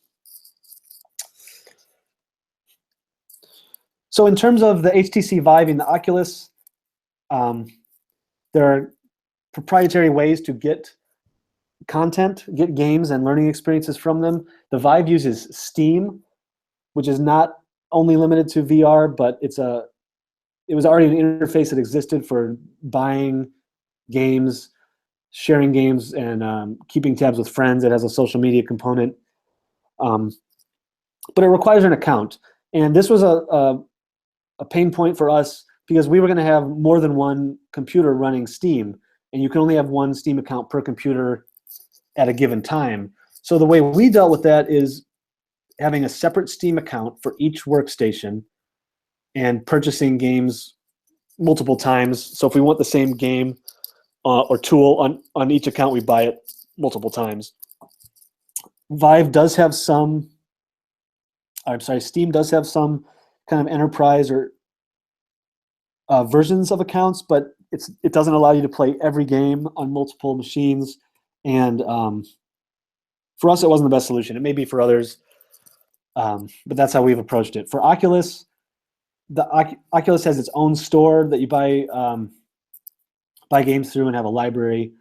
So in terms of the HTC Vive and the Oculus, there are proprietary ways to get content, get games and learning experiences from them. The Vive uses Steam, which is not only limited to VR, but it was already an interface that existed for buying games, sharing games, and keeping tabs with friends. It has a social media component, but it requires an account. And this was a pain point for us because we were going to have more than one computer running Steam, and you can only have one Steam account per computer at a given time. So the way we dealt with that is having a separate Steam account for each workstation and purchasing games multiple times. So if we want the same game or tool on each account, we buy it multiple times. Steam does have some kind of enterprise or versions of accounts, but it doesn't allow you to play every game on multiple machines. And for us, it wasn't the best solution. It may be for others, but that's how we've approached it. For Oculus, the Oculus has its own store that you buy games through and have a library.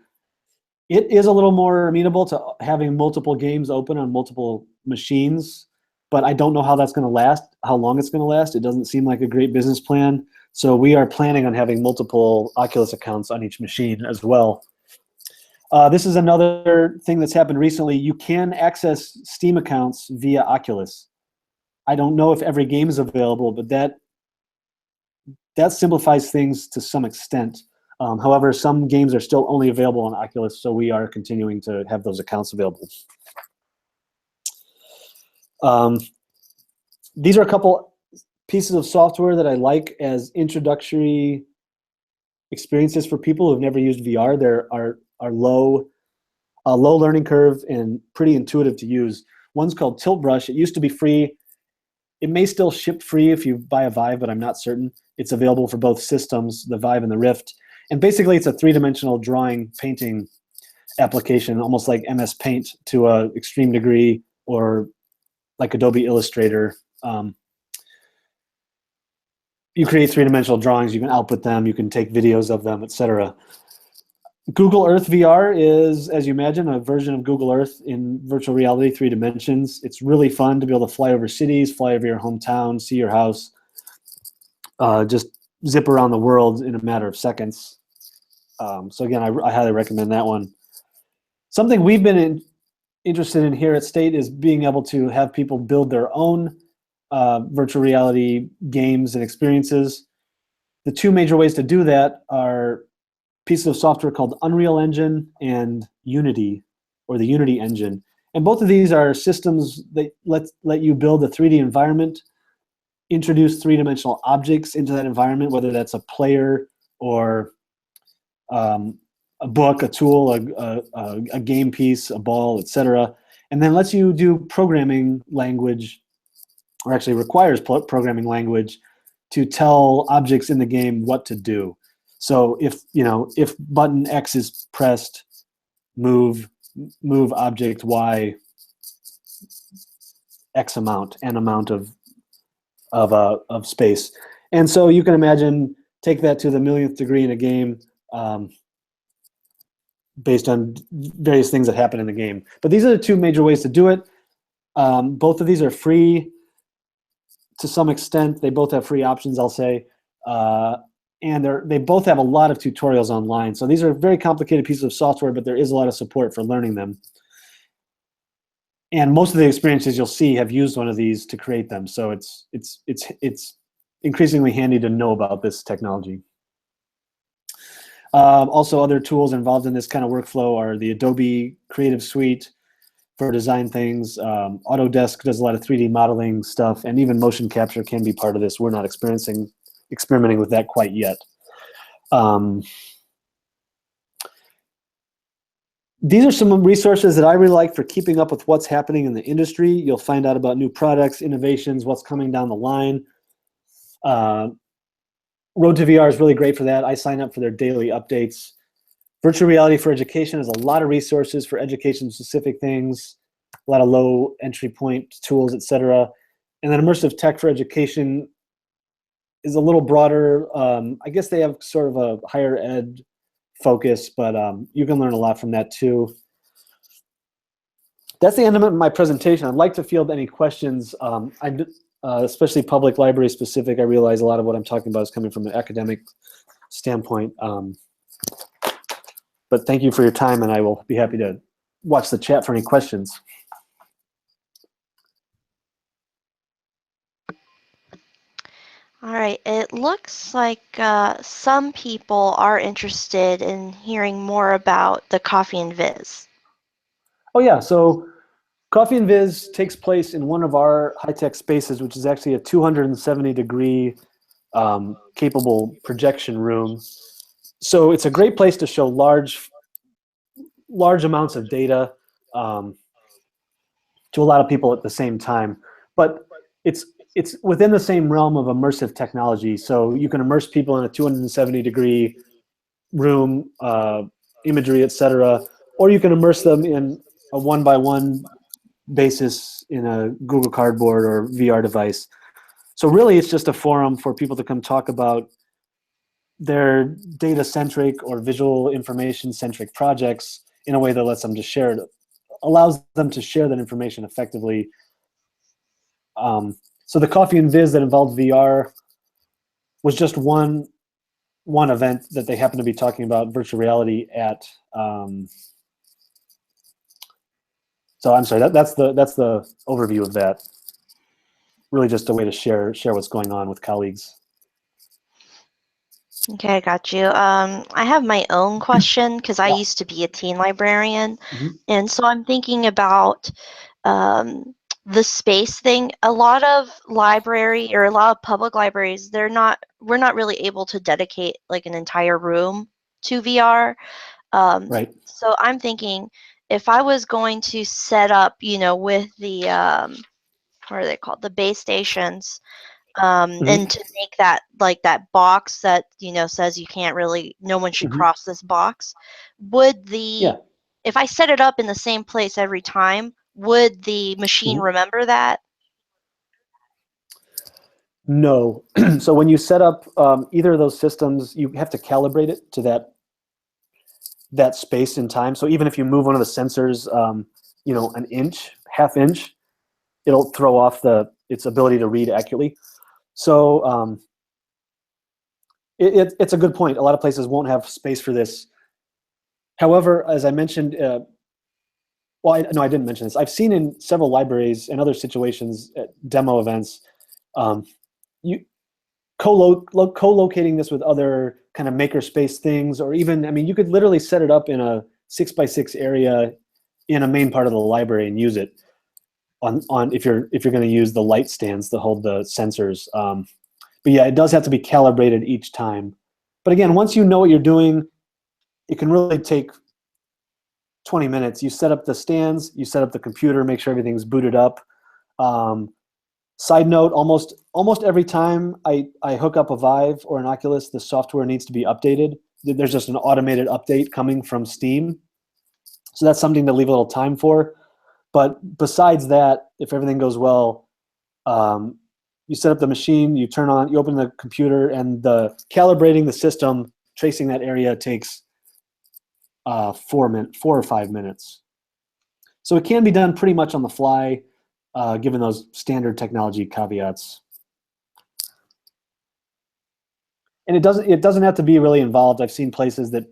It is a little more amenable to having multiple games open on multiple machines, but I don't know how that's going to last, how long it's going to last. It doesn't seem like a great business plan. So we are planning on having multiple Oculus accounts on each machine as well. This is another thing that's happened recently. You can access Steam accounts via Oculus. I don't know if every game is available, but that simplifies things to some extent. However, some games are still only available on Oculus, so we are continuing to have those accounts available. These are a couple pieces of software that I like as introductory experiences for people who have never used VR. There are low learning curve and pretty intuitive to use. One's called Tilt Brush. It used to be free. It may still ship free if you buy a Vive, but I'm not certain. It's available for both systems, the Vive and the Rift. And basically, it's a three-dimensional drawing, painting application, almost like MS Paint to an extreme degree, or like Adobe Illustrator. You create three-dimensional drawings, you can output them, you can take videos of them, etc. Google Earth VR is, as you imagine, a version of Google Earth in virtual reality, 3 dimensions. It's really fun to be able to fly over cities, fly over your hometown, see your house, just zip around the world in a matter of seconds. So again, I highly recommend that one. Something we've been interested in here at State is being able to have people build their own virtual reality games and experiences. The two major ways to do that are pieces of software called Unreal Engine and Unity, or the Unity engine. And both of these are systems that let you build a 3D environment, introduce three-dimensional objects into that environment, whether that's a player or a book, a tool, a game piece, a ball, etc. And then lets you do programming language, or actually requires programming language to tell objects in the game what to do. So if button X is pressed, move object Y X amount, n amount of space. And so you can imagine, take that to the millionth degree in a game, based on various things that happen in the game. But these are the two major ways to do it. Both of these are free to some extent. They both have free options, I'll say. And they both have a lot of tutorials online. So these are very complicated pieces of software, but there is a lot of support for learning them. And most of the experiences you'll see have used one of these to create them. So it's increasingly handy to know about this technology. Also, other tools involved in this kind of workflow are the Adobe Creative Suite for design things. Autodesk does a lot of 3D modeling stuff, and even motion capture can be part of this. We're not experimenting with that quite yet. These are some resources that I really like for keeping up with what's happening in the industry. You'll find out about new products, innovations, what's coming down the line. Road to VR is really great for that. I sign up for their daily updates. Virtual Reality for Education has a lot of resources for education-specific things, a lot of low entry point tools, etc. And then Immersive Tech for Education is a little broader. I guess they have sort of a higher ed focus, but you can learn a lot from that too. That's the end of my presentation. I'd like to field any questions, especially public library specific. I realize a lot of what I'm talking about is coming from an academic standpoint. But thank you for your time, and I will be happy to watch the chat for any questions. All right, it looks like some people are interested in hearing more about the Coffee and Viz. Oh yeah, so Coffee and Viz takes place in one of our high-tech spaces, which is actually a 270-degree capable projection room. So it's a great place to show large amounts of data to a lot of people at the same time. But it's within the same realm of immersive technology. So you can immerse people in a 270-degree room, imagery, etc., or you can immerse them in a one-by-one basis in a Google Cardboard or VR device. So really, it's just a forum for people to come talk about their data-centric or visual information-centric projects in a way that lets them just share it, allows them to share that information effectively. So the Coffee and Viz that involved VR was just one event that they happen to be talking about virtual reality at. So I'm sorry, that's the overview of that. Really just a way to share what's going on with colleagues. Okay, I got you. I have my own question because I used to be a teen librarian, and so I'm thinking about the space thing. A lot of library or a lot of public libraries, we're not really able to dedicate like an entire room to VR. Right. So I'm thinking if I was going to set up, with the what are they called, the base stations, and to make that like that box that says you can't really, no one should cross this box, would if I set it up in the same place every time, would the machine remember that? No. So when you set up either of those systems, you have to calibrate it to that space in time. So even if you move one of the sensors, an inch, half inch, it'll throw off its ability to read accurately. So it's a good point. A lot of places won't have space for this. However, as I mentioned, no, I didn't mention this. I've seen in several libraries and other situations at demo events, you co-locating this with other kind of makerspace things, or even, I mean, you could literally set it up in a 6x6 area in a main part of the library and use it on if you're going to use the light stands to hold the sensors. But yeah, it does have to be calibrated each time. But again, once you know what you're doing, it can really take 20 minutes. You set up the stands, you set up the computer, make sure everything's booted up. Side note, almost every time I hook up a Vive or an Oculus, the software needs to be updated. There's just an automated update coming from Steam. So that's something to leave a little time for. But besides that, if everything goes well, you set up the machine, you open the computer, and the calibrating the system, tracing that area takes 4 or 5 minutes. So it can be done pretty much on the fly, given those standard technology caveats. And it doesn't have to be really involved. I've seen places that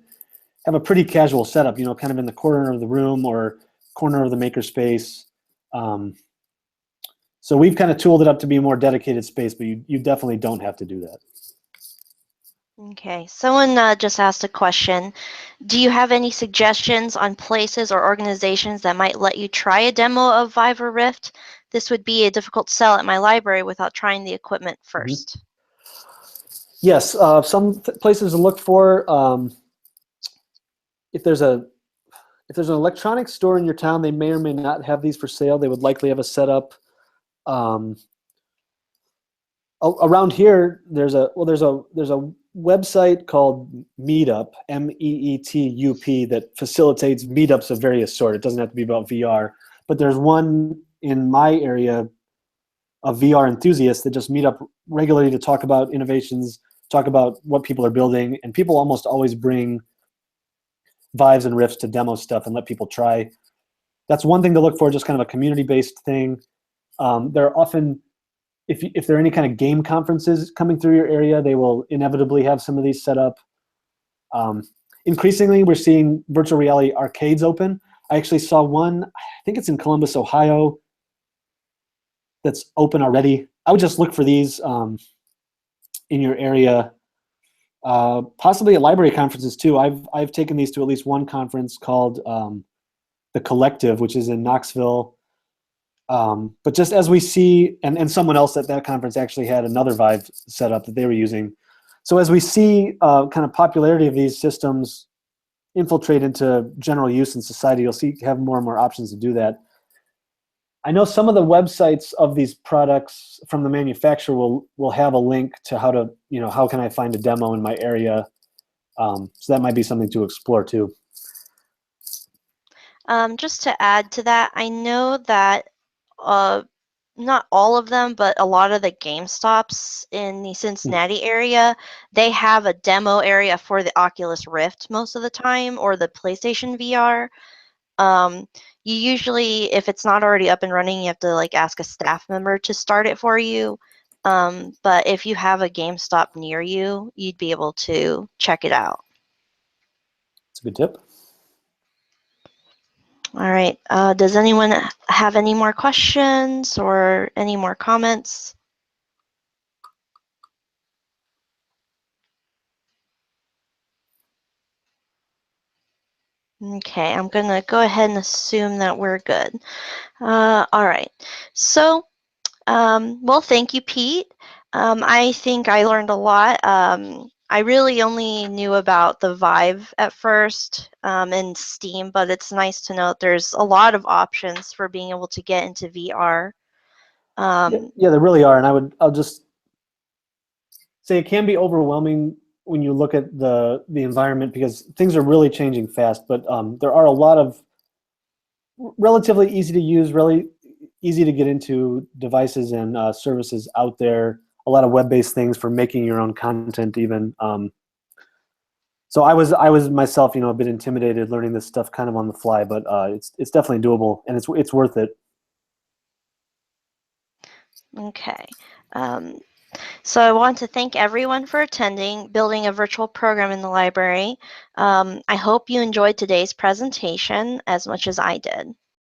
have a pretty casual setup, kind of in the corner of the room or corner of the makerspace. So we've kind of tooled it up to be a more dedicated space, but you definitely don't have to do that. Okay, someone just asked a question. Do you have any suggestions on places or organizations that might let you try a demo of Vive or Rift? This would be a difficult sell at my library without trying the equipment first. Yes, some places to look for. If there's an electronics store in your town, they may or may not have these for sale. They would likely have a setup. Around here, there's a website called Meetup, MEETUP, that facilitates meetups of various sort. It doesn't have to be about VR, but there's one in my area of VR enthusiasts that just meet up regularly to talk about innovations, talk about what people are building, and people almost always bring Vives and Rifts to demo stuff and let people try. That's one thing to look for, just kind of a community-based thing. There are often, if there are any kind of game conferences coming through your area, they will inevitably have some of these set up. Increasingly, we're seeing virtual reality arcades open. I actually saw one, I think it's in Columbus, Ohio, that's open already. I would just look for these in your area. Possibly at library conferences too. I've taken these to at least one conference called the Collective, which is in Knoxville. But just as we see, and someone else at that conference actually had another Vive setup that they were using. So as we see kind of popularity of these systems infiltrate into general use in society, you'll have more and more options to do that. I know some of the websites of these products from the manufacturer will have a link to how can I find a demo in my area. So that might be something to explore too. Just to add to that, I know that not all of them, but a lot of the GameStops in the Cincinnati area, they have a demo area for the Oculus Rift most of the time, or the PlayStation VR. You usually, if it's not already up and running, you have to ask a staff member to start it for you. But if you have a GameStop near you, you'd be able to check it out. That's a good tip. All right. Does anyone have any more questions or any more comments? Okay, I'm going to go ahead and assume that we're good. All right. So, well, thank you, Pete. I think I learned a lot. I really only knew about the Vive at first in Steam, but it's nice to know that there's a lot of options for being able to get into VR. Yeah, there really are, and I'll just say it can be overwhelming when you look at the environment, because things are really changing fast. But there are a lot of relatively easy to use, really easy to get into devices and services out there. a lot of web-based things for making your own content even. So I was myself, a bit intimidated learning this stuff kind of on the fly, but it's definitely doable, and it's worth it. Okay. Um, so I want to thank everyone for attending Building a Virtual Program in the Library. I hope you enjoyed today's presentation as much as I did.